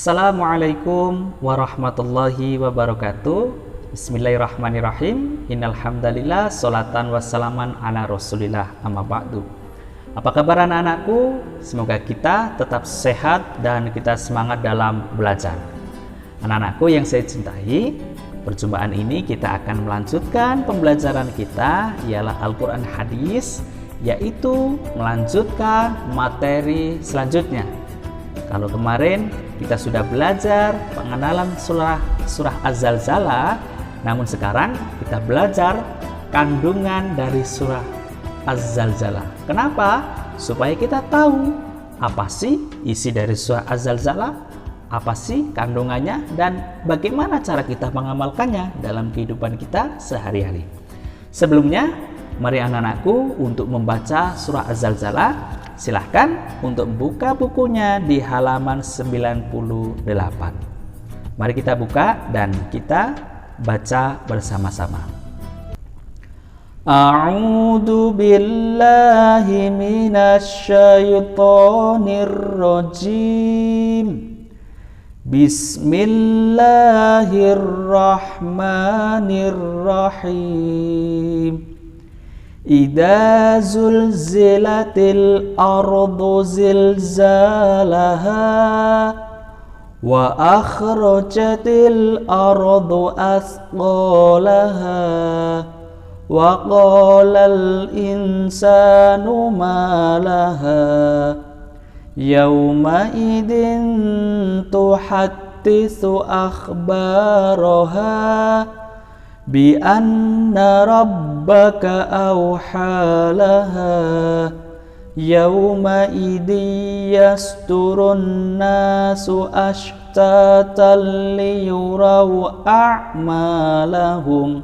Assalamualaikum warahmatullahi wabarakatuh. Bismillahirrahmanirrahim. Innalhamdalillah, sholatan wassalaman ala rasulillah, amma ba'du. Apa kabar anak-anakku? Semoga kita tetap sehat dan kita semangat dalam belajar. Anak-anakku yang saya cintai, perjumpaan ini kita akan melanjutkan pembelajaran kita ialah Al-Quran Hadis, yaitu melanjutkan materi selanjutnya. Kalau kemarin kita sudah belajar pengenalan surah Az-Zalzalah, namun sekarang kita belajar kandungan dari surah Az-Zalzalah. Kenapa? Supaya kita tahu apa sih isi dari surah Az-Zalzalah, apa sih kandungannya, dan bagaimana cara kita mengamalkannya dalam kehidupan kita sehari-hari. Sebelumnya, mari anak-anakku untuk membaca surah Az-Zalzalah. Silahkan untuk buka bukunya di halaman 98. Mari kita buka dan kita baca bersama-sama. A'udzu billahi minasy syaithanir rajim. Bismillahirrahmanirrahim. Idza zulzilatil ardu zilzalaha wa akhrajatil ardu asqalaha wa qalal insanu ma laha yawma idin tuhadditsu akhbaraha bi anna rabbaka awhalaha yawma idin yasturun nasu ashtatan liyuraw a'malahum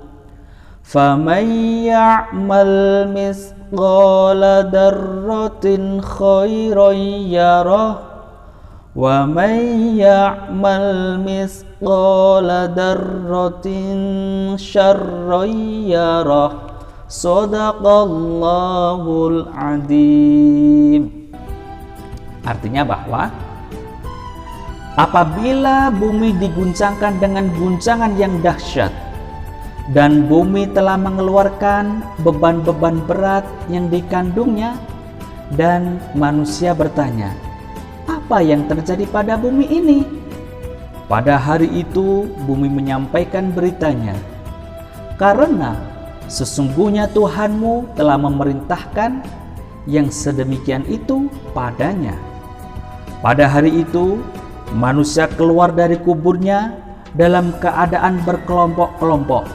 faman ya'mal mithqala darratin khairan yarah wa man ya'mal mithqala darratin syarran yarah. Shadaqallahul adzim. Artinya bahwa apabila bumi diguncangkan dengan guncangan yang dahsyat dan bumi telah mengeluarkan beban-beban berat yang dikandungnya, dan manusia bertanya, apa yang terjadi pada bumi ini? Pada hari itu bumi menyampaikan beritanya, karena sesungguhnya Tuhanmu telah memerintahkan yang sedemikian itu padanya. Pada hari itu manusia keluar dari kuburnya dalam keadaan berkelompok-kelompok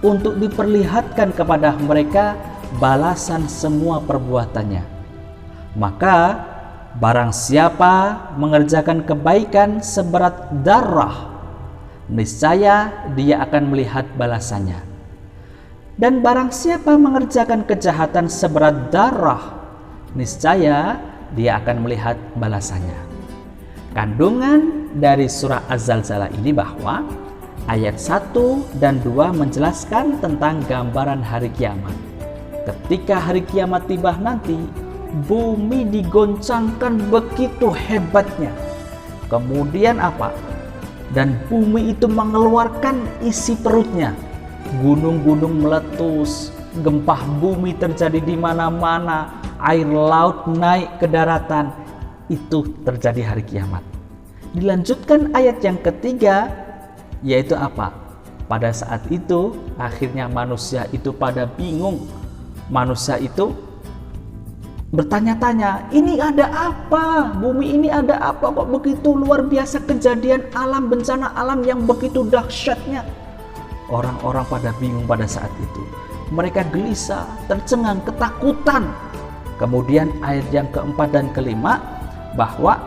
untuk diperlihatkan kepada mereka balasan semua perbuatannya. Maka barang siapa mengerjakan kebaikan seberat darah, niscaya dia akan melihat balasannya. Dan barang siapa mengerjakan kejahatan seberat darah, niscaya dia akan melihat balasannya. Kandungan dari surah Az-Zalzalah ini bahwa ayat 1 dan 2 menjelaskan tentang gambaran hari kiamat. Ketika hari kiamat tiba nanti, bumi digoncangkan begitu hebatnya. Kemudian apa? Dan bumi itu mengeluarkan isi perutnya. Gunung-gunung meletus, gempa bumi terjadi di mana-mana, air laut naik ke daratan. Itu terjadi hari kiamat. Dilanjutkan ayat yang ketiga, yaitu apa? Pada saat itu akhirnya manusia itu pada bingung. Manusia itu bertanya-tanya, ini ada apa? Bumi ini ada apa? Kok begitu luar biasa kejadian alam, bencana alam yang begitu dahsyatnya? Orang-orang pada bingung pada saat itu. Mereka gelisah, tercengang, ketakutan. Kemudian ayat yang keempat dan kelima, bahwa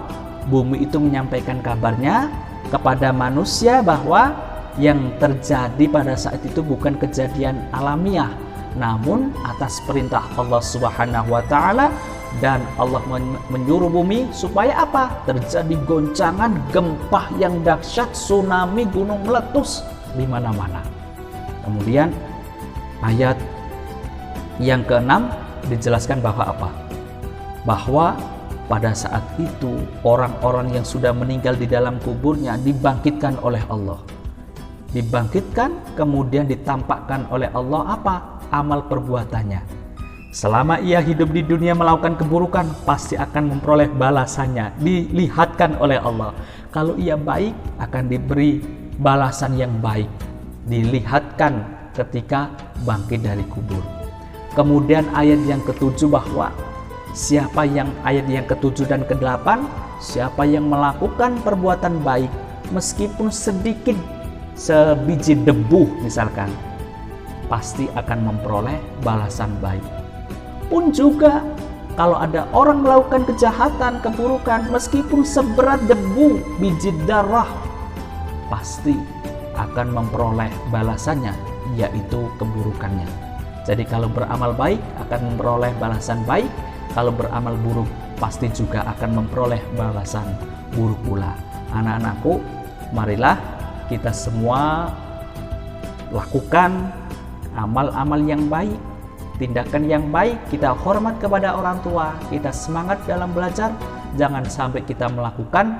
bumi itu menyampaikan kabarnya kepada manusia bahwa yang terjadi pada saat itu bukan kejadian alamiah, namun atas perintah Allah Subhanahu wa Ta'ala, dan Allah menyuruh bumi supaya apa? Terjadi goncangan, gempa yang dahsyat, tsunami, gunung meletus di mana-mana. Kemudian ayat yang ke-6 dijelaskan bahwa apa? Bahwa pada saat itu orang-orang yang sudah meninggal di dalam kuburnya dibangkitkan oleh Allah. Dibangkitkan, kemudian ditampakkan oleh Allah apa? Amal perbuatannya. Selama ia hidup di dunia melakukan keburukan, pasti akan memperoleh balasannya. Dilihatkan oleh Allah. Kalau ia baik, akan diberi balasan yang baik. Dilihatkan ketika bangkit dari kubur. Kemudian ayat yang ketujuh bahwa siapa yang ayat yang ketujuh dan ke-8, siapa yang melakukan perbuatan baik meskipun sedikit sebiji debu misalkan, pasti akan memperoleh balasan baik. Pun juga kalau ada orang melakukan kejahatan, keburukan meskipun seberat debu biji darah, pasti akan memperoleh balasannya, yaitu keburukannya. Jadi kalau beramal baik akan memperoleh balasan baik, kalau beramal buruk pasti juga akan memperoleh balasan buruk pula. Anak-anakku, marilah kita semua lakukan amal-amal yang baik, tindakan yang baik. Kita hormat kepada orang tua, kita semangat dalam belajar. Jangan sampai kita melakukan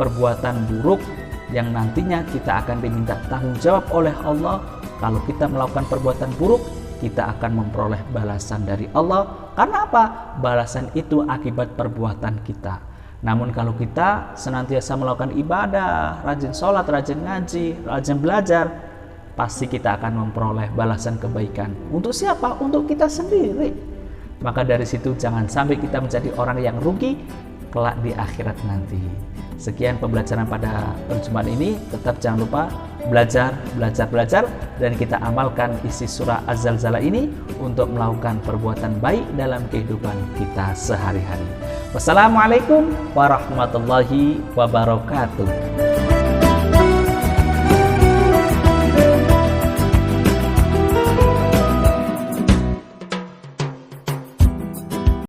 perbuatan buruk yang nantinya kita akan diminta tanggung jawab oleh Allah. Kalau kita melakukan perbuatan buruk, kita akan memperoleh balasan dari Allah. Karena apa? Balasan itu akibat perbuatan kita. Namun kalau kita senantiasa melakukan ibadah, rajin sholat, rajin ngaji, rajin belajar, pasti kita akan memperoleh balasan kebaikan. Untuk siapa? Untuk kita sendiri. Maka dari situ jangan sampai kita menjadi orang yang rugi kelak di akhirat nanti. Sekian pembelajaran pada perjumpaan ini. Tetap jangan lupa belajar, dan kita amalkan isi surah Az-Zalzalah ini untuk melakukan perbuatan baik dalam kehidupan kita sehari-hari. Wassalamualaikum warahmatullahi wabarakatuh.